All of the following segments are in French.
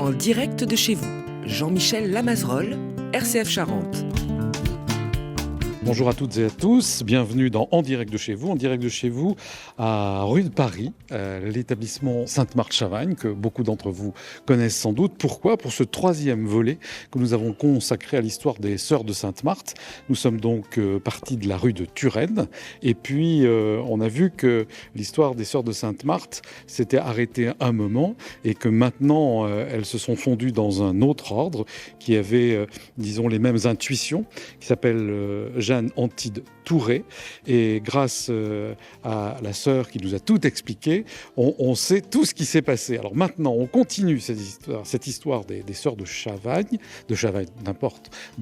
En direct de chez vous, Jean-Michel Lamazerolle, RCF Charente. Bonjour à toutes et à tous, bienvenue dans En direct de chez vous à rue de Paris, l'établissement Sainte-Marthe-Chavagne que beaucoup d'entre vous connaissent sans doute. Pourquoi ? Pour ce troisième volet que nous avons consacré à l'histoire des Sœurs de Sainte-Marthe. Nous sommes donc partis de la rue de Turenne et puis on a vu que l'histoire des Sœurs de Sainte-Marthe s'était arrêtée un moment et que maintenant elles se sont fondues dans un autre ordre qui avait, disons, les mêmes intuitions, qui s'appelle Jeanne Antide Touré, et grâce à la sœur qui nous a tout expliqué, on sait tout ce qui s'est passé. Alors maintenant, on continue cette histoire des sœurs de Chavagne, de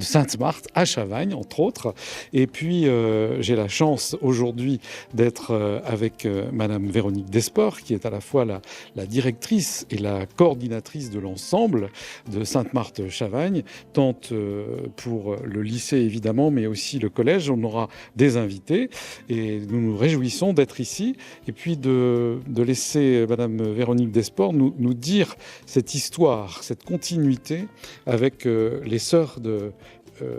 Sainte-Marthe à Chavagne, entre autres. Et puis, j'ai la chance aujourd'hui d'être avec Madame Véronique Desport, qui est à la fois la directrice et la coordinatrice de l'ensemble de Sainte-Marthe-Chavagne, tant pour le lycée évidemment, mais aussi le collège. On aura des invités et nous nous réjouissons d'être ici et puis de laisser Madame Véronique Desport nous dire cette histoire, cette continuité avec les sœurs de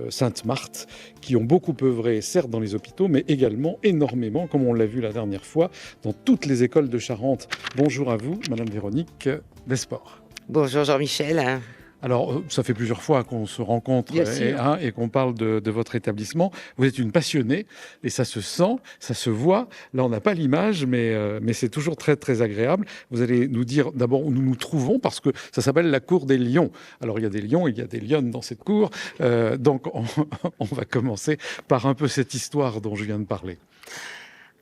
Sainte-Marthe, qui ont beaucoup œuvré, certes dans les hôpitaux, mais également énormément, comme on l'a vu la dernière fois, dans toutes les écoles de Charente. Bonjour à vous, Madame Véronique Desport. Bonjour Jean-Michel. Alors, ça fait plusieurs fois qu'on se rencontre et qu'on parle de votre établissement. Vous êtes une passionnée et ça se sent, ça se voit. Là, on n'a pas l'image, mais c'est toujours très, très agréable. Vous allez nous dire d'abord où nous nous trouvons, parce que ça s'appelle la cour des lions. Alors, il y a des lions, il y a des lionnes dans cette cour. Donc, on va commencer par un peu cette histoire dont je viens de parler.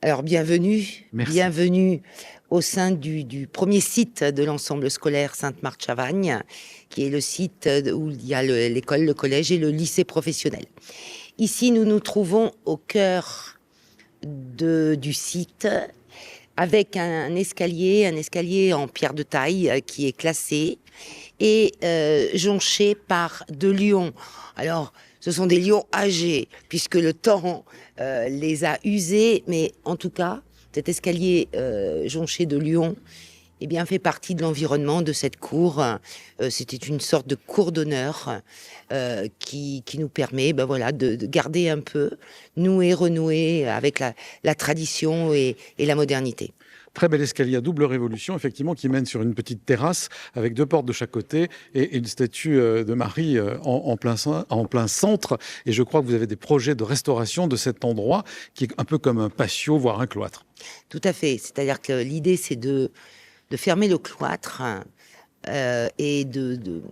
Alors, bienvenue. Merci. Bienvenue au sein du premier site de l'ensemble scolaire Sainte-Marthe-Chavagne, qui est le site où il y a l'école, le collège et le lycée professionnel. Ici, nous nous trouvons au cœur du site, avec un escalier en pierre de taille qui est classé et jonché par 2 lions. Alors, ce sont des lions âgés, puisque le temps les a usés, mais en tout cas, cet escalier jonché de lions fait partie de l'environnement de cette cour. C'était une sorte de cour d'honneur qui nous permet de garder un peu, renouer avec la tradition et la modernité. Très bel escalier à double révolution, effectivement, qui mène sur une petite terrasse avec 2 portes de chaque côté et une statue de Marie en plein centre. Et je crois que vous avez des projets de restauration de cet endroit qui est un peu comme un patio, voire un cloître. Tout à fait. C'est-à-dire que l'idée, c'est de fermer le cloître et de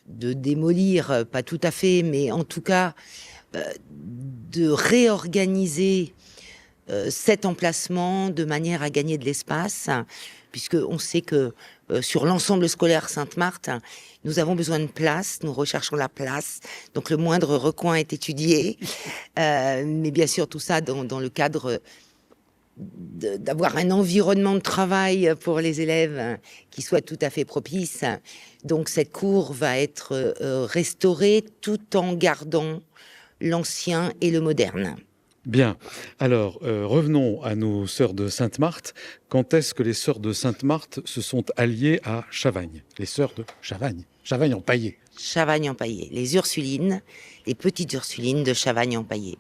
démolir, pas tout à fait, mais en tout cas, de réorganiser cet emplacement de manière à gagner de l'espace, puisqu'on sait que sur l'ensemble scolaire Sainte-Marthe, nous avons besoin de place, nous recherchons la place, donc le moindre recoin est étudié, mais bien sûr tout ça dans le cadre d'avoir un environnement de travail pour les élèves qui soit tout à fait propice. Donc cette cour va être restaurée tout en gardant l'ancien et le moderne. Bien. Alors, revenons à nos sœurs de Sainte-Marthe. Quand est-ce que les sœurs de Sainte-Marthe se sont alliées à Chavagne ? Les sœurs de Chavagne. Chavagne-en-Paillé. Chavagne-en-Paillé. Les Ursulines, les petites Ursulines de Chavagne-en-Paillé.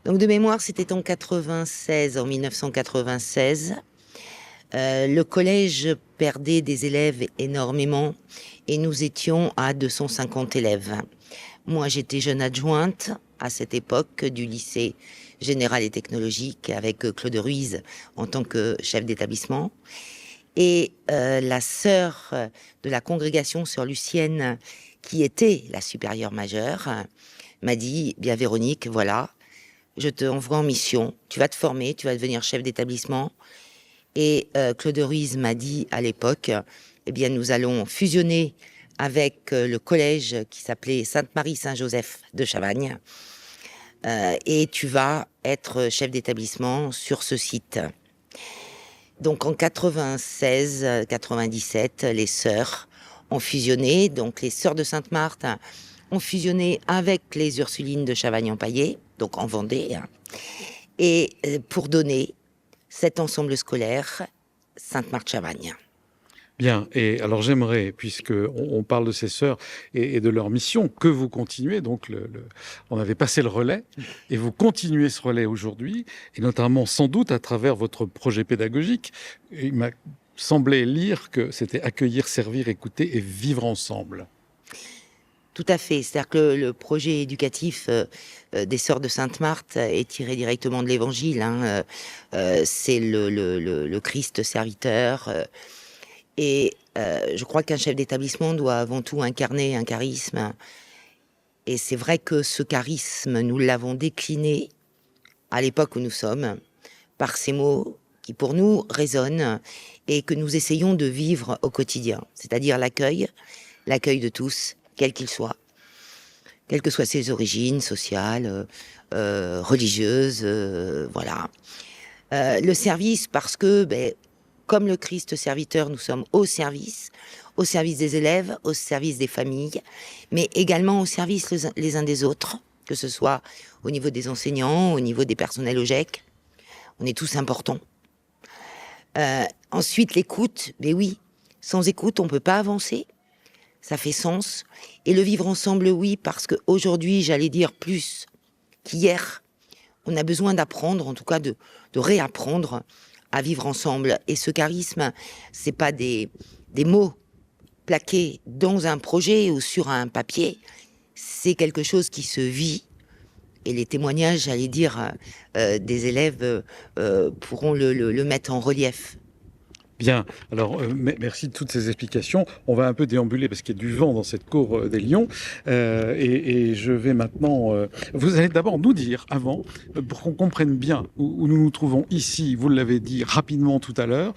Donc, de mémoire, c'était en 1996. Le collège perdait des élèves énormément et nous étions à 250 élèves. Moi, j'étais jeune adjointe à cette époque du lycée général et technologique avec Claude Ruiz en tant que chef d'établissement. Et la sœur de la congrégation, sœur Lucienne, qui était la supérieure majeure, m'a dit, bien Véronique, voilà, je te envoie en mission, tu vas te former, tu vas devenir chef d'établissement. Et Claude Ruiz m'a dit à l'époque, nous allons fusionner avec le collège qui s'appelait Sainte-Marie-Saint-Joseph de Chavagne. Et tu vas être chef d'établissement sur ce site. Donc en 96-97, les sœurs ont fusionné. Donc les sœurs de Sainte-Marthe ont fusionné avec les Ursulines de Chavagne-en-Paillé, donc en Vendée, et pour donner cet ensemble scolaire Sainte-Marthe-Chavagne. Bien, et alors j'aimerais, puisqu'on parle de ces sœurs et de leur mission, que vous continuez, donc on avait passé le relais, et vous continuez ce relais aujourd'hui, et notamment sans doute à travers votre projet pédagogique. Il m'a semblé lire que c'était accueillir, servir, écouter et vivre ensemble. Tout à fait. C'est-à-dire que le projet éducatif des Sœurs de Sainte-Marthe est tiré directement de l'Évangile. C'est le Christ serviteur. Je crois qu'un chef d'établissement doit avant tout incarner un charisme. Et c'est vrai que ce charisme, nous l'avons décliné à l'époque où nous sommes, par ces mots qui pour nous résonnent et que nous essayons de vivre au quotidien. C'est-à-dire l'accueil de tous, quels qu'ils soient, quelles que soient ses origines sociales, religieuses, voilà. Le service, parce que, comme le Christ serviteur, nous sommes au service des élèves, au service des familles, mais également au service les uns des autres, que ce soit au niveau des enseignants, au niveau des personnels au GEC. On est tous importants. Ensuite, l'écoute, oui, sans écoute, on ne peut pas avancer. Ça fait sens. Et le vivre ensemble, oui, parce qu'aujourd'hui, j'allais dire plus qu'hier, on a besoin d'apprendre, en tout cas de réapprendre à vivre ensemble. Et ce charisme, c'est pas des mots plaqués dans un projet ou sur un papier, c'est quelque chose qui se vit. Et les témoignages, j'allais dire, des élèves pourront le mettre en relief. Bien, alors merci de toutes ces explications. On va un peu déambuler parce qu'il y a du vent dans cette cour des Lions. Et je vais maintenant... vous allez d'abord nous dire, avant, pour qu'on comprenne bien où nous nous trouvons ici, vous l'avez dit rapidement tout à l'heure,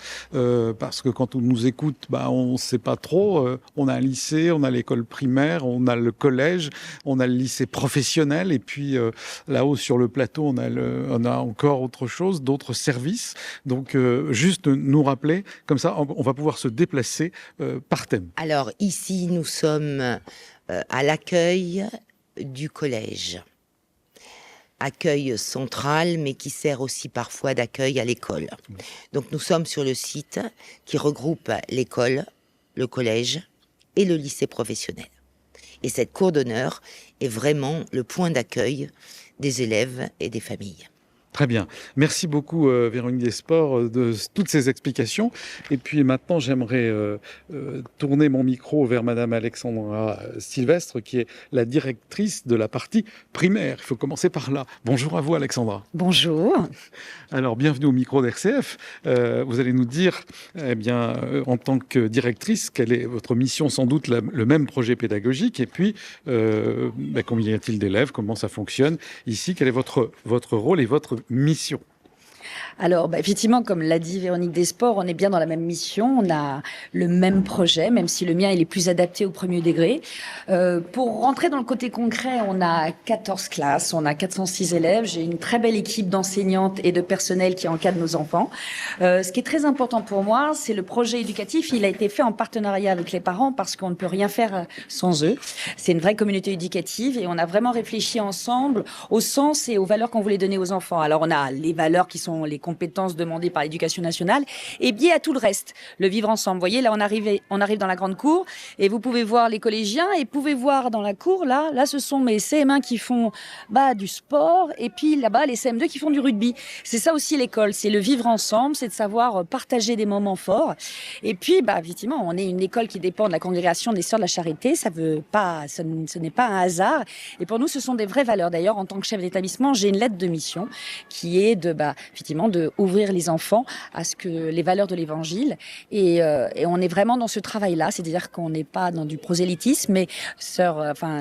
parce que quand on nous écoute, on ne sait pas trop. On a un lycée, on a l'école primaire, on a le collège, on a le lycée professionnel, et puis là-haut sur le plateau, on a encore autre chose, d'autres services. Donc juste nous rappeler, comme ça, on va pouvoir se déplacer par thème. Alors, ici, nous sommes à l'accueil du collège. Accueil central, mais qui sert aussi parfois d'accueil à l'école. Donc, nous sommes sur le site qui regroupe l'école, le collège et le lycée professionnel. Et cette cour d'honneur est vraiment le point d'accueil des élèves et des familles. Très bien. Merci beaucoup, Véronique Desport, de toutes ces explications. Et puis maintenant, j'aimerais tourner mon micro vers Madame Alexandra Sylvestre, qui est la directrice de la partie primaire. Il faut commencer par là. Bonjour à vous, Alexandra. Bonjour. Alors, bienvenue au micro d'RCF. Vous allez nous dire, en tant que directrice, quelle est votre mission, sans doute le même projet pédagogique, et puis combien y a-t-il d'élèves, comment ça fonctionne ici, quel est votre rôle et votre mission. Alors, effectivement, comme l'a dit Véronique Desport, on est bien dans la même mission. On a le même projet, même si le mien il est plus adapté au premier degré. Pour rentrer dans le côté concret, on a 14 classes, on a 406 élèves. J'ai une très belle équipe d'enseignantes et de personnel qui encadre nos enfants. Ce qui est très important pour moi, c'est le projet éducatif. Il a été fait en partenariat avec les parents parce qu'on ne peut rien faire sans eux. C'est une vraie communauté éducative et on a vraiment réfléchi ensemble au sens et aux valeurs qu'on voulait donner aux enfants. Alors, on a les valeurs qui sont les compétences demandées par l'Éducation nationale et bien à tout le reste, le vivre ensemble. Vous voyez, là, on arrive dans la grande cour et vous pouvez voir les collégiens et pouvez voir dans la cour, là, ce sont mes CM1 qui font du sport et puis là-bas, les CM2 qui font du rugby. C'est ça aussi l'école, c'est le vivre ensemble, c'est de savoir partager des moments forts. Et puis, effectivement, on est une école qui dépend de la congrégation des Sœurs de la Charité. Ce n'est pas un hasard. Et pour nous, ce sont des vraies valeurs. D'ailleurs, en tant que chef d'établissement, j'ai une lettre de mission qui est effectivement, de ouvrir les enfants à ce que les valeurs de l'Évangile. Et on est vraiment dans ce travail-là, c'est-à-dire qu'on n'est pas dans du prosélytisme, mais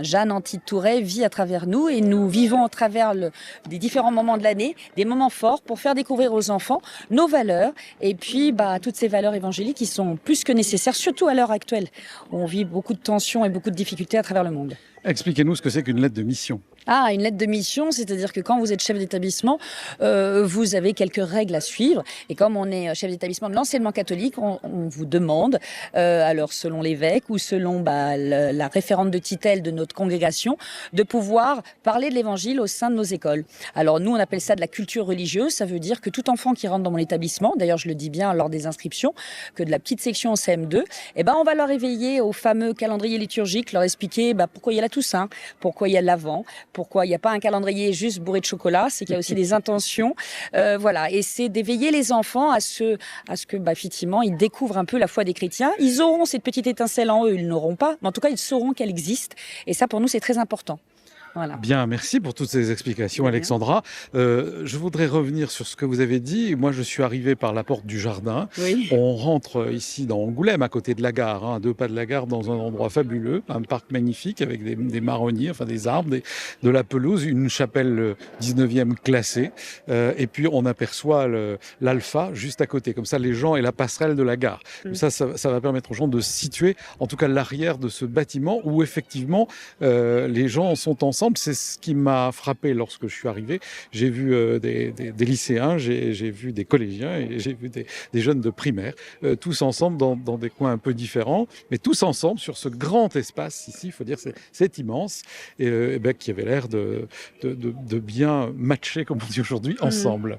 Jeanne Antide-Touret vit à travers nous et nous vivons à travers des différents moments de l'année, des moments forts pour faire découvrir aux enfants nos valeurs et puis toutes ces valeurs évangéliques qui sont plus que nécessaires, surtout à l'heure actuelle où on vit beaucoup de tensions et beaucoup de difficultés à travers le monde. Expliquez-nous ce que c'est qu'une lettre de mission. Ah, une lettre de mission, c'est-à-dire que quand vous êtes chef d'établissement, vous avez quelques règles à suivre. Et comme on est chef d'établissement de l'enseignement catholique, on vous demande, alors selon l'évêque ou selon la référente de tutelle de notre congrégation, de pouvoir parler de l'évangile au sein de nos écoles. Alors nous, on appelle ça de la culture religieuse. Ça veut dire que tout enfant qui rentre dans mon établissement, d'ailleurs je le dis bien lors des inscriptions, que de la petite section au CM2, eh ben, on va leur éveiller au fameux calendrier liturgique, leur expliquer pourquoi il y a la Toussaint, pourquoi il y a l'Avent, pourquoi il n'y a pas un calendrier juste bourré de chocolat, c'est qu'il y a aussi des intentions. Voilà, et c'est d'éveiller les enfants à ce que, effectivement, ils découvrent un peu la foi des chrétiens. Ils auront cette petite étincelle en eux, ils n'auront pas, mais en tout cas, ils sauront qu'elle existe. Et ça, pour nous, c'est très important. Voilà. Bien, merci pour toutes ces explications, Alexandra. Je voudrais revenir sur ce que vous avez dit. Moi, je suis arrivé par la porte du jardin. Oui. On rentre ici dans Angoulême, à côté de la gare, à 2 pas de la gare, dans un endroit fabuleux, un parc magnifique avec des marronniers, enfin des arbres, de la pelouse, une chapelle 19e classée. Et puis, on aperçoit l'Alpha juste à côté. Comme ça, les gens et la passerelle de la gare. Comme ça va permettre aux gens de se situer, en tout cas l'arrière de ce bâtiment où effectivement les gens sont ensemble. C'est ce qui m'a frappé lorsque je suis arrivé. J'ai vu des lycéens, j'ai vu des collégiens et j'ai vu des jeunes de primaire, tous ensemble dans des coins un peu différents, mais tous ensemble sur ce grand espace ici, il faut dire c'est immense, et qui avait l'air de bien matcher, comme on dit aujourd'hui, ensemble.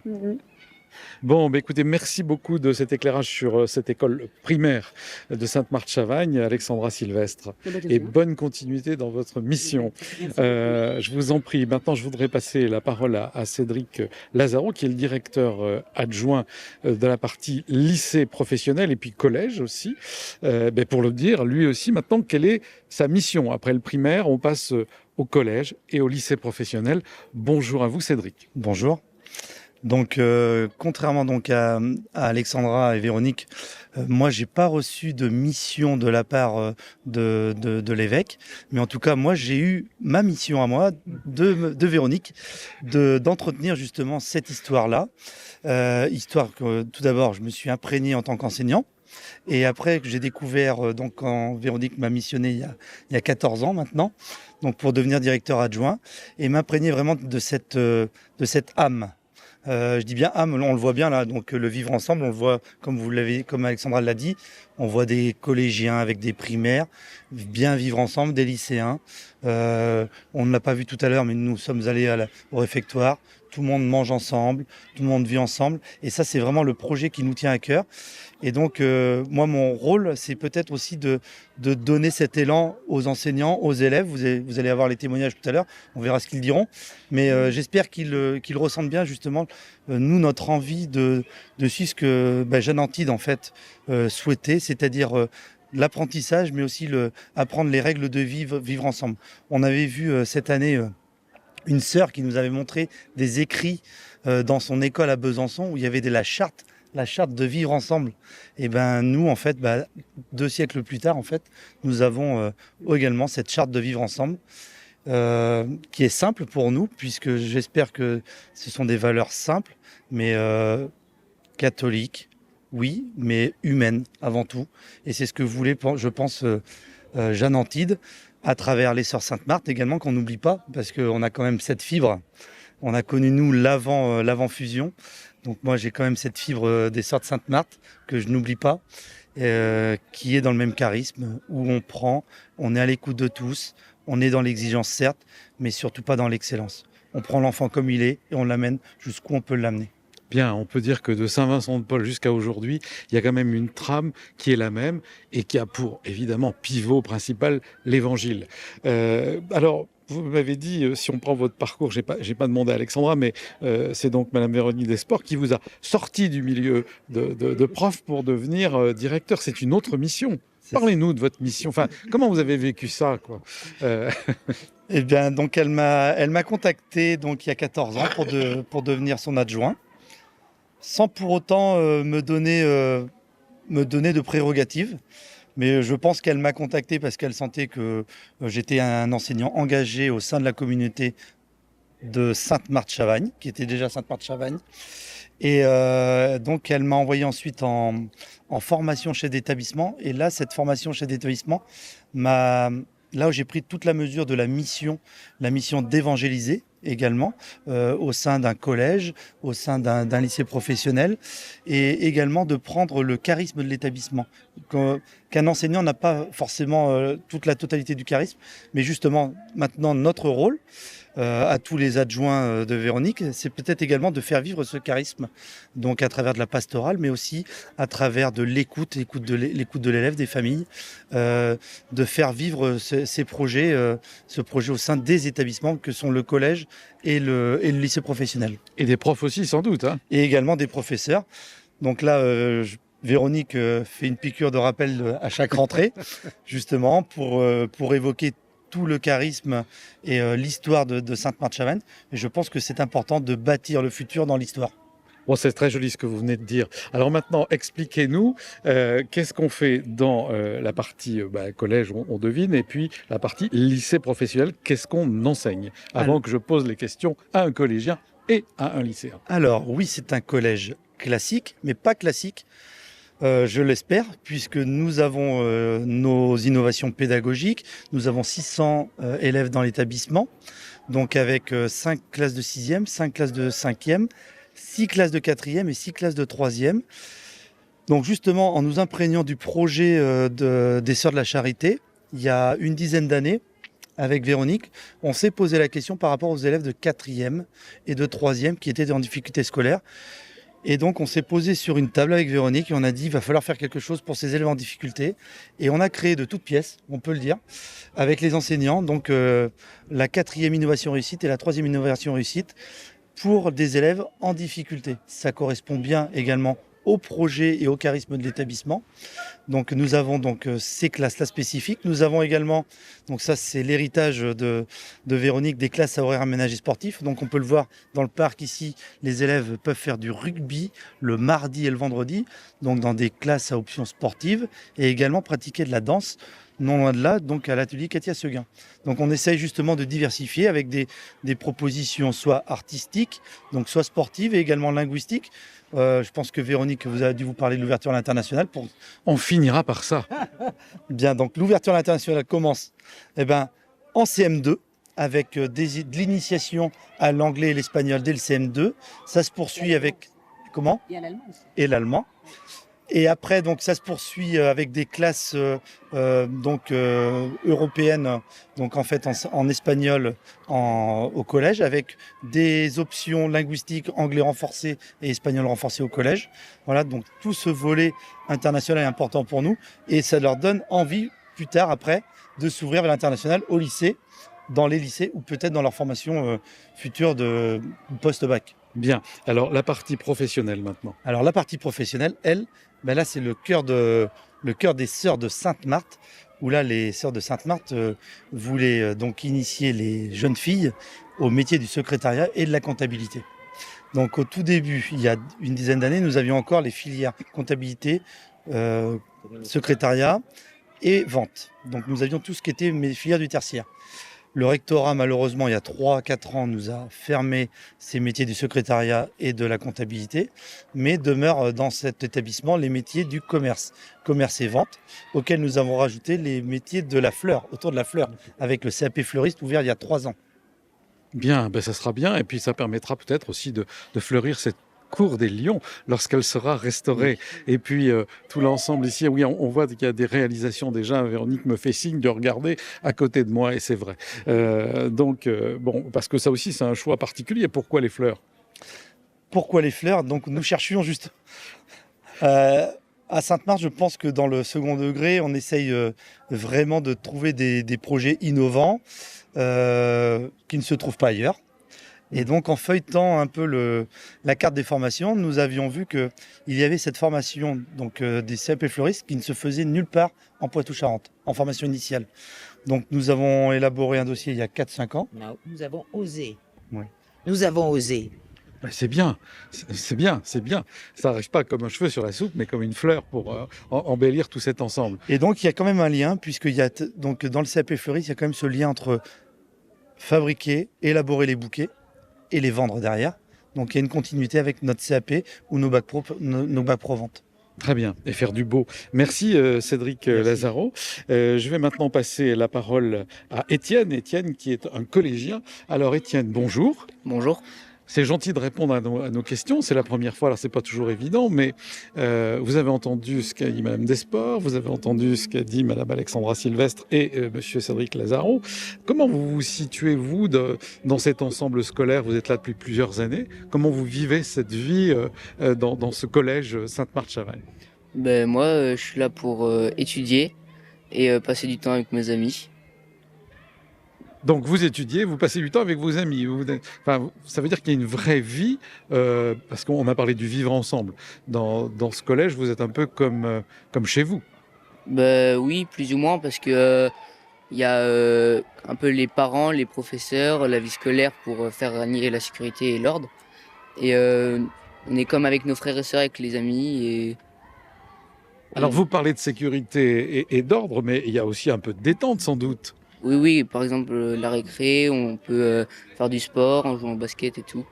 Bon, écoutez, merci beaucoup de cet éclairage sur cette école primaire de Sainte-Marthe-Chavagne, Alexandra Sylvestre. Et bonne continuité dans votre mission. Je vous en prie. Maintenant, je voudrais passer la parole à Cédric Lazaro, qui est le directeur adjoint de la partie lycée professionnel et puis collège aussi. Pour le dire, lui aussi, maintenant, quelle est sa mission? Après le primaire, on passe au collège et au lycée professionnel. Bonjour à vous, Cédric. Bonjour. Donc, contrairement donc à Alexandra et Véronique, moi, j'ai pas reçu de mission de la part de l'évêque, mais en tout cas, moi, j'ai eu ma mission à moi de Véronique d'entretenir justement cette histoire-là, histoire que tout d'abord, je me suis imprégné en tant qu'enseignant. Et après que j'ai découvert, donc quand Véronique m'a missionné il y a 14 ans maintenant, donc pour devenir directeur adjoint, et m'imprégner vraiment de cette âme. Je dis bien âme, on le voit bien là, donc le vivre ensemble, on le voit comme Alexandra l'a dit, on voit des collégiens avec des primaires, bien vivre ensemble, des lycéens. On ne l'a pas vu tout à l'heure, mais nous sommes allés au réfectoire, tout le monde mange ensemble, tout le monde vit ensemble, et ça c'est vraiment le projet qui nous tient à cœur. Et donc, moi, mon rôle, c'est peut-être aussi de donner cet élan aux enseignants, aux élèves. Vous allez avoir les témoignages tout à l'heure, on verra ce qu'ils diront. Mais j'espère qu'ils ressentent bien, justement, nous, notre envie de suivre ce que Jeanne Antide, en fait, souhaitait, c'est-à-dire l'apprentissage, mais aussi apprendre les règles de vivre ensemble. On avait vu cette année une sœur qui nous avait montré des écrits dans son école à Besançon, où il y avait la charte de vivre ensemble. Et nous, en fait, 2 siècles plus tard, en fait, nous avons également cette charte de vivre ensemble, qui est simple pour nous, puisque j'espère que ce sont des valeurs simples, mais catholiques, oui, mais humaines avant tout. Et c'est ce que voulait, je pense, Jeanne Antide, à travers les Sœurs Sainte-Marthe également, qu'on n'oublie pas, parce qu'on a quand même cette fibre. On a connu, nous, l'avant-fusion. Donc moi, j'ai quand même cette fibre des Sœurs de Sainte-Marthe que je n'oublie pas, qui est dans le même charisme, où on est à l'écoute de tous, on est dans l'exigence certes, mais surtout pas dans l'excellence. On prend l'enfant comme il est et on l'amène jusqu'où on peut l'amener. Bien, on peut dire que de Saint-Vincent-de-Paul jusqu'à aujourd'hui, il y a quand même une trame qui est la même et qui a pour, évidemment, pivot principal l'Évangile. Alors, vous m'avez dit, si on prend votre parcours, j'ai pas demandé à Alexandra, mais c'est donc Madame Véronique Desport qui vous a sorti du milieu de prof pour devenir directeur. C'est une autre mission. Parlez-nous de votre mission. Enfin, comment vous avez vécu ça, quoi? Eh bien, donc elle m'a contacté donc il y a 14 ans pour devenir son adjoint, sans pour autant me donner de prérogatives. Mais je pense qu'elle m'a contacté parce qu'elle sentait que j'étais un enseignant engagé au sein de la communauté de Sainte-Marthe-Chavagne, qui était déjà Sainte-Marthe-Chavagne. Et donc, elle m'a envoyé ensuite en formation chef d'établissement. Et là, cette formation chef d'établissement m'a là où j'ai pris toute la mesure de la mission d'évangéliser également au sein d'un collège, au sein d'un lycée professionnel, et également de prendre le charisme de l'établissement. Qu'un enseignant n'a pas forcément toute la totalité du charisme, mais justement maintenant notre rôle à tous les adjoints de Véronique, c'est peut-être également de faire vivre ce charisme, donc à travers de la pastorale, mais aussi à travers de l'écoute de l'élève, des familles, de faire vivre ces projets, ce projet au sein des établissements que sont le collège et le lycée professionnel. Et des profs aussi, sans doute. Hein. Et également des professeurs. Donc là, Véronique fait une piqûre de rappel à chaque rentrée, justement, pour évoquer tout le charisme et l'histoire de Sainte-Marthe-Chavannes. Et je pense que c'est important de bâtir le futur dans l'histoire. Bon, c'est très joli ce que vous venez de dire. Alors maintenant, expliquez-nous, qu'est-ce qu'on fait dans la partie collège, on devine, et puis la partie lycée professionnel, qu'est-ce qu'on enseigne? Avant que je pose les questions à un collégien et à un lycéen. Alors oui, c'est un collège classique, mais pas classique. Je l'espère, puisque nous avons nos innovations pédagogiques. Nous avons 600 élèves dans l'établissement, donc avec 5 classes de 6e, 5 classes de 5e, 6 classes de 4e et 6 classes de 3e. Donc justement, en nous imprégnant du projet des Sœurs de la Charité, il y a une dizaine d'années, avec Véronique, on s'est posé la question par rapport aux élèves de 4e et de 3e qui étaient en difficulté scolaire. Et donc, on s'est posé sur une table avec Véronique et on a dit, il va falloir faire quelque chose pour ces élèves en difficulté. Et on a créé de toutes pièces, on peut le dire, avec les enseignants, donc la 4e innovation réussite et la 3e innovation réussite pour des élèves en difficulté. Ça correspond bien également au projet et au charisme de l'établissement. Donc nous avons donc ces classes-là spécifiques. Nous avons également, donc ça c'est l'héritage de Véronique, des classes à horaires aménagés sportifs. Donc on peut le voir dans le parc ici, les élèves peuvent faire du rugby le mardi et le vendredi, donc dans des classes à options sportives, et également pratiquer de la danse, non loin de là, donc à l'atelier Katia Seguin. Donc on essaye justement de diversifier avec des propositions soit artistiques, donc soit sportives et également linguistiques. Je pense que Véronique vous a dû vous parler de l'ouverture à l'international. On finira par ça. Bien, donc l'ouverture à l'international commence en CM2 avec de l'initiation à l'anglais et l'espagnol dès le CM2. Ça se poursuit avec comment ? Et à l'allemand aussi. Et l'allemand. Et après, donc, ça se poursuit avec des classes européennes, donc en fait en espagnol au collège, avec des options linguistiques anglais renforcé et espagnol renforcé au collège. Voilà, donc tout ce volet international est important pour nous et ça leur donne envie plus tard, après, de s'ouvrir vers l'international au lycée, dans les lycées ou peut-être dans leur formation future de post-bac. Bien. Alors, la partie professionnelle maintenant. Alors, la partie professionnelle, elle, là, c'est le cœur des Sœurs de Sainte-Marthe, où là, les Sœurs de Sainte-Marthe voulaient donc initier les jeunes filles au métier du secrétariat et de la comptabilité. Donc, au tout début, il y a une dizaine d'années, nous avions encore les filières comptabilité, secrétariat et vente. Donc, nous avions tout ce qui était mes filières du tertiaire. Le rectorat, malheureusement, il y a 3-4 ans, nous a fermé ces métiers du secrétariat et de la comptabilité, mais demeurent dans cet établissement les métiers du commerce et vente, auxquels nous avons rajouté les métiers de la fleur, autour de la fleur, avec le CAP fleuriste ouvert il y a 3 ans. Bien, ça sera bien, et puis ça permettra peut-être aussi de fleurir cette cour des Lions lorsqu'elle sera restaurée. Oui. Et puis tout l'ensemble ici, oui, on voit qu'il y a des réalisations déjà. Véronique me fait signe de regarder à côté de moi et c'est vrai. Parce que ça aussi c'est un choix particulier. Pourquoi les fleurs ? Pourquoi les fleurs ? Donc nous cherchions juste... à Sainte-Marthe, je pense que dans le second degré, on essaye vraiment de trouver des projets innovants qui ne se trouvent pas ailleurs. Et donc, en feuilletant un peu la carte des formations, nous avions vu qu'il y avait cette formation des CAP fleuristes qui ne se faisait nulle part en Poitou-Charentes, en formation initiale. Donc, nous avons élaboré un dossier il y a 4-5 ans. Non, nous avons osé. Oui. Nous avons osé. C'est bien, c'est bien. Ça n'arrive pas comme un cheveu sur la soupe, mais comme une fleur pour embellir tout cet ensemble. Et donc, il y a quand même un lien, puisqu'il y a dans le CAP fleuriste, il y a quand même ce lien entre fabriquer, élaborer les bouquets, et les vendre derrière. Donc il y a une continuité avec notre CAP ou nos bacs pro vente. Très bien, et faire du beau. Merci Cédric Merci. Lazaro. Je vais maintenant passer la parole à Étienne. Étienne qui est un collégien. Alors Étienne, bonjour. Bonjour. C'est gentil de répondre à nos questions. C'est la première fois, alors c'est pas toujours évident, mais vous avez entendu ce qu'a dit Madame Desports, vous avez entendu ce qu'a dit Madame Alexandra Sylvestre et Monsieur Cédric Lazaro. Comment vous vous situez, vous, dans cet ensemble scolaire? Vous êtes là depuis plusieurs années. Comment vous vivez cette vie dans ce collège Sainte-Marthe-Chavagne? Ben moi, je suis là pour étudier et passer du temps avec mes amis. Donc vous étudiez, vous passez du temps avec vos amis. Enfin, ça veut dire qu'il y a une vraie vie, parce qu'on a parlé du vivre ensemble. Dans ce collège, vous êtes un peu comme chez vous. Ben oui, plus ou moins, parce que il y a un peu les parents, les professeurs, la vie scolaire pour faire régner la sécurité et l'ordre. Et on est comme avec nos frères et sœurs, avec les amis. Et Alors vous parlez de sécurité et d'ordre, mais il y a aussi un peu de détente sans doute. oui, par exemple, la récré, on peut faire du sport, on joue au basket et tout.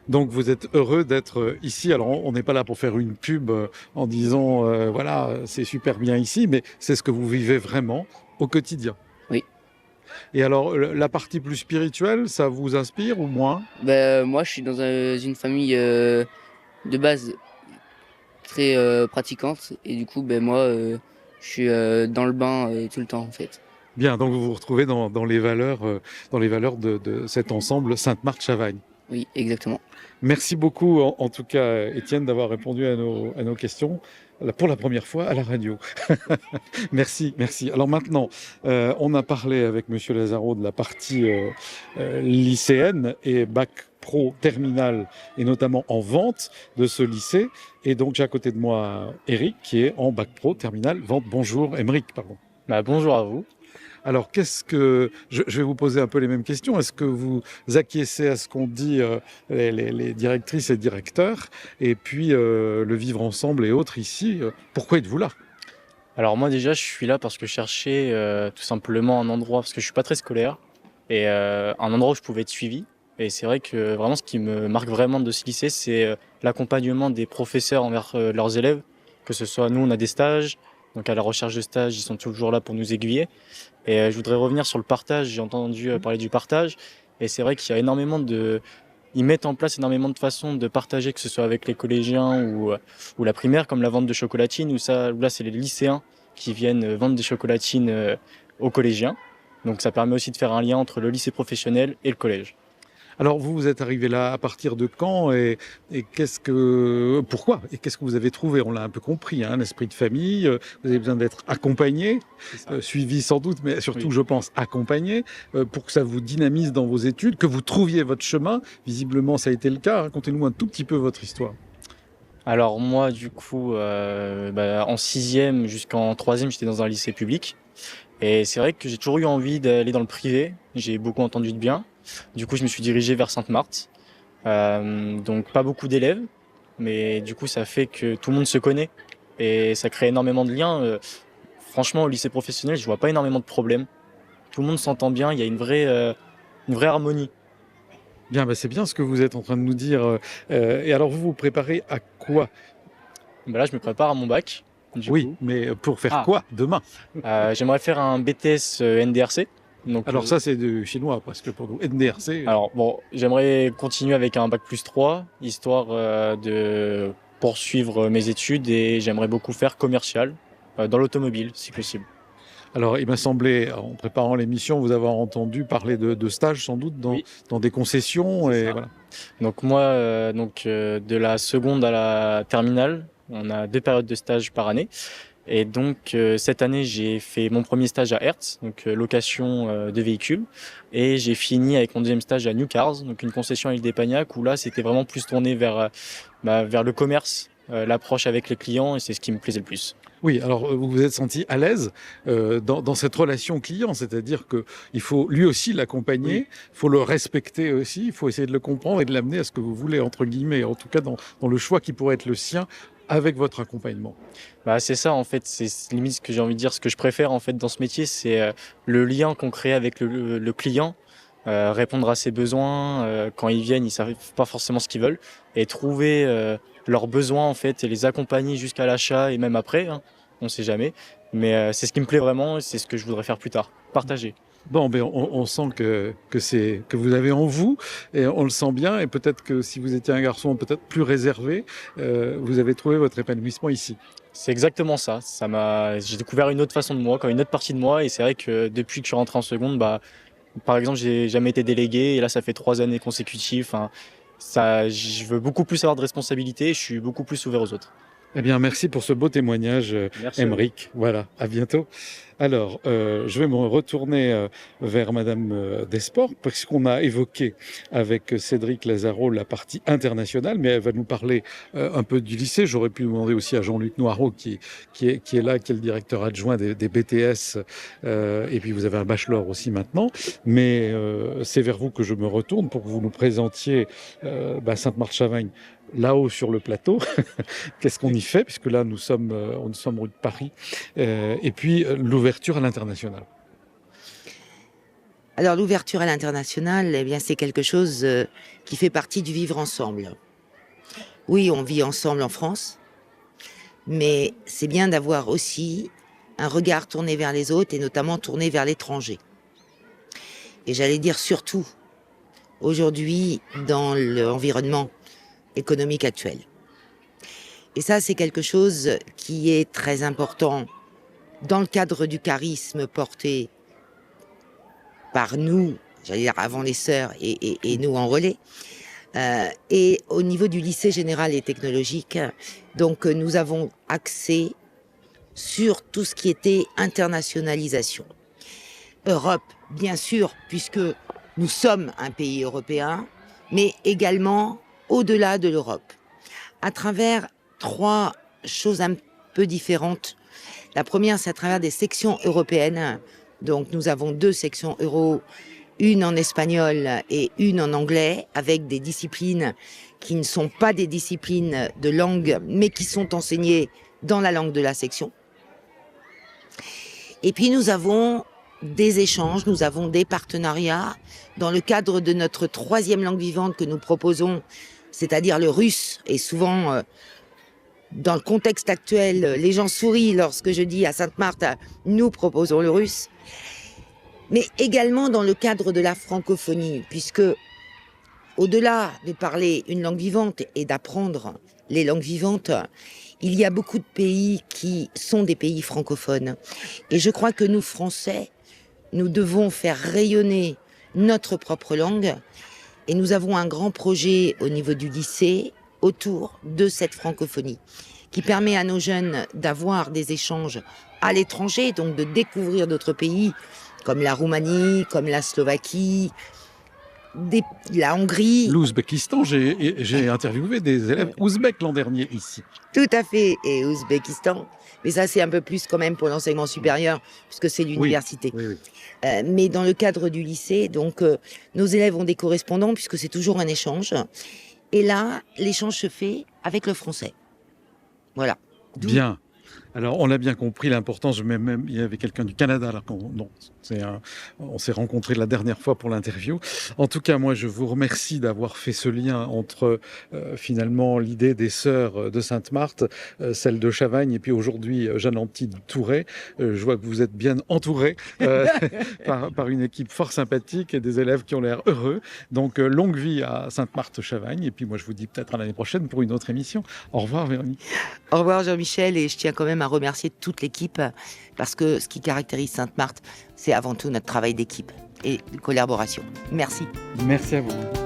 Donc vous êtes heureux d'être ici. Alors on n'est pas là pour faire une pub en disant voilà, c'est super bien ici, mais c'est ce que vous vivez vraiment au quotidien. Oui. Et alors la partie plus spirituelle, ça vous inspire ou moins? Ben moi, je suis dans une famille de base très pratiquante et du coup, ben moi, je suis dans le bain tout le temps en fait. Bien, donc vous vous retrouvez dans les valeurs de cet ensemble Sainte-Marthe-Chavagne. Oui, exactement. Merci beaucoup, en tout cas, Étienne, d'avoir répondu à nos questions pour la première fois à la radio. Merci, merci. Alors maintenant, on a parlé avec Monsieur Lazaro de la partie lycéenne et bac pro terminal, et notamment en vente de ce lycée. Et donc, j'ai à côté de moi Eric, qui est en bac pro terminal vente. Bonjour, Émeric, pardon. Bonjour à vous. Alors, je vais vous poser un peu les mêmes questions. Est-ce que vous acquiescez à ce qu'ont dit les directrices et directeurs? Et puis, le vivre ensemble et autres ici, pourquoi êtes-vous là? Alors moi déjà je suis là parce que je cherchais tout simplement un endroit, parce que je suis pas très scolaire, et un endroit où je pouvais être suivi. Et c'est vrai que vraiment ce qui me marque vraiment de ce lycée, c'est l'accompagnement des professeurs envers leurs élèves, que ce soit nous on a des stages, donc à la recherche de stages ils sont toujours là pour nous aiguiller. Et je voudrais revenir sur le partage, j'ai entendu parler du partage, et c'est vrai qu'il y a ils mettent en place énormément de façons de partager, que ce soit avec les collégiens ou la primaire, comme la vente de chocolatines, où là c'est les lycéens qui viennent vendre des chocolatines aux collégiens. Donc ça permet aussi de faire un lien entre le lycée professionnel et le collège. Alors, vous êtes arrivé là à partir de quand et pourquoi? Et qu'est-ce que vous avez trouvé? On l'a un peu compris, hein, un esprit de famille, vous avez besoin d'être accompagné, suivi sans doute, mais surtout, Oui. je pense, accompagné, pour que ça vous dynamise dans vos études, que vous trouviez votre chemin. Visiblement, ça a été le cas. Racontez-nous un tout petit peu votre histoire. Alors moi du coup, en sixième jusqu'en troisième, j'étais dans un lycée public. Et c'est vrai que j'ai toujours eu envie d'aller dans le privé. J'ai beaucoup entendu de bien. Du coup, je me suis dirigé vers Sainte-Marthe. Donc pas beaucoup d'élèves, mais du coup, ça fait que tout le monde se connaît et ça crée énormément de liens. Franchement, au lycée professionnel, je vois pas énormément de problèmes. Tout le monde s'entend bien. Il y a une vraie harmonie. Bien, c'est bien ce que vous êtes en train de nous dire. Et alors, vous vous préparez à quoi? Là, je me prépare à mon bac. Du Oui, coup. mais pour faire quoi demain? J'aimerais faire un BTS NDRC. Donc, Alors ça, c'est du chinois presque pour nous. NDRC. Alors bon, j'aimerais continuer avec un bac plus 3, histoire de poursuivre mes études, et j'aimerais beaucoup faire commercial dans l'automobile, si possible. Alors, il m'a semblé, en préparant l'émission, vous avoir entendu parler de stages sans doute Oui. dans des concessions. C'est Et ça. voilà. Donc moi, de la seconde à la terminale, on a 2 périodes de stage par année. Et donc cette année, j'ai fait mon premier stage à Hertz, donc location de véhicules, et j'ai fini avec mon deuxième stage à New Cars, donc une concession à Île-d'Épagnac, où là c'était vraiment plus tourné vers le commerce, l'approche avec les clients, et c'est ce qui me plaisait le plus. Oui, alors vous vous êtes senti à l'aise dans cette relation client, c'est-à-dire que il faut lui aussi l'accompagner, il faut le respecter aussi, il faut essayer de le comprendre et de l'amener à ce que vous voulez, entre guillemets, en tout cas dans le choix qui pourrait être le sien avec votre accompagnement. C'est ça en fait, c'est limite ce que j'ai envie de dire, ce que je préfère en fait dans ce métier, c'est le lien qu'on crée avec le client, répondre à ses besoins, quand ils viennent, ils savent pas forcément ce qu'ils veulent, et trouver leurs besoins en fait et les accompagner jusqu'à l'achat et même après, hein, on ne sait jamais. Mais c'est ce qui me plaît vraiment et c'est ce que je voudrais faire plus tard, partager. Bon, ben on sent que vous avez en vous, et on le sent bien, et peut-être que si vous étiez un garçon peut-être plus réservé, vous avez trouvé votre épanouissement ici. C'est exactement ça. J'ai découvert une autre façon de moi, une autre partie de moi. Et c'est vrai que depuis que je suis rentré en seconde, par exemple, j'ai jamais été délégué. Et là, ça fait 3 années consécutives. Enfin, je veux beaucoup plus avoir de responsabilités. Je suis beaucoup plus ouvert aux autres. Eh bien, merci pour ce beau témoignage, Merci. Aymeric. Voilà, à bientôt. Alors, je vais me retourner vers Madame Desports, parce qu'on a évoqué avec Cédric Lazaro la partie internationale, mais elle va nous parler un peu du lycée. J'aurais pu demander aussi à Jean-Luc Noireau, qui est là, qui est le directeur adjoint des BTS, et puis vous avez un bachelor aussi maintenant. Mais c'est vers vous que je me retourne pour que vous nous présentiez Sainte-Marthe-Chavagne là-haut sur le plateau. Qu'est-ce qu'on y fait, puisque là nous sommes rue de Paris, et puis l'ouverture à l'international. Alors l'ouverture à l'international, eh bien c'est quelque chose qui fait partie du vivre ensemble. Oui, on vit ensemble en France, mais c'est bien d'avoir aussi un regard tourné vers les autres et notamment tourné vers l'étranger. Et j'allais dire surtout aujourd'hui dans l'environnement économique actuel. Et ça, c'est quelque chose qui est très important dans le cadre du charisme porté par nous, j'allais dire avant les sœurs et nous en relais, et au niveau du lycée général et technologique. Donc nous avons axé sur tout ce qui était internationalisation. Europe, bien sûr, puisque nous sommes un pays européen, mais également au-delà de l'Europe, à travers 3 choses un peu différentes. La première, c'est à travers des sections européennes. Donc nous avons 2 sections euro, une en espagnol et une en anglais, avec des disciplines qui ne sont pas des disciplines de langue, mais qui sont enseignées dans la langue de la section. Et puis nous avons des échanges, nous avons des partenariats dans le cadre de notre 3e langue vivante que nous proposons, c'est-à-dire le russe. Et souvent, dans le contexte actuel, les gens sourient lorsque je dis à Sainte-Marthe, nous proposons le russe. Mais également dans le cadre de la francophonie, puisque au-delà de parler une langue vivante et d'apprendre les langues vivantes, il y a beaucoup de pays qui sont des pays francophones. Et je crois que nous, Français, nous devons faire rayonner notre propre langue. Et nous avons un grand projet au niveau du lycée autour de cette francophonie qui permet à nos jeunes d'avoir des échanges à l'étranger, donc de découvrir d'autres pays comme la Roumanie, comme la Slovaquie, la Hongrie. L'Ouzbékistan, j'ai interviewé des élèves ouzbeks l'an dernier ici. Tout à fait, et Ouzbékistan. Mais ça, c'est un peu plus quand même pour l'enseignement supérieur, puisque c'est l'université. Oui. Mais dans le cadre du lycée, donc nos élèves ont des correspondants, puisque c'est toujours un échange. Et là, l'échange se fait avec le français. Voilà. Bien. Alors, on a bien compris l'importance. Même, il y avait quelqu'un du Canada là. On s'est rencontrés la dernière fois pour l'interview. En tout cas, moi, je vous remercie d'avoir fait ce lien entre finalement l'idée des sœurs de Sainte-Marthe, celle de Chavagne, et puis aujourd'hui Jeanne Anty de Touret. Je vois que vous êtes bien entourés par une équipe fort sympathique et des élèves qui ont l'air heureux. Donc, longue vie à Sainte-Marthe-Chavagne. Et puis, moi, je vous dis peut-être à l'année prochaine pour une autre émission. Au revoir, Véronique. Au revoir, Jean-Michel. Et je tiens quand même à remercier toute l'équipe, parce que ce qui caractérise Sainte-Marthe, c'est avant tout notre travail d'équipe et de collaboration. Merci. Merci à vous.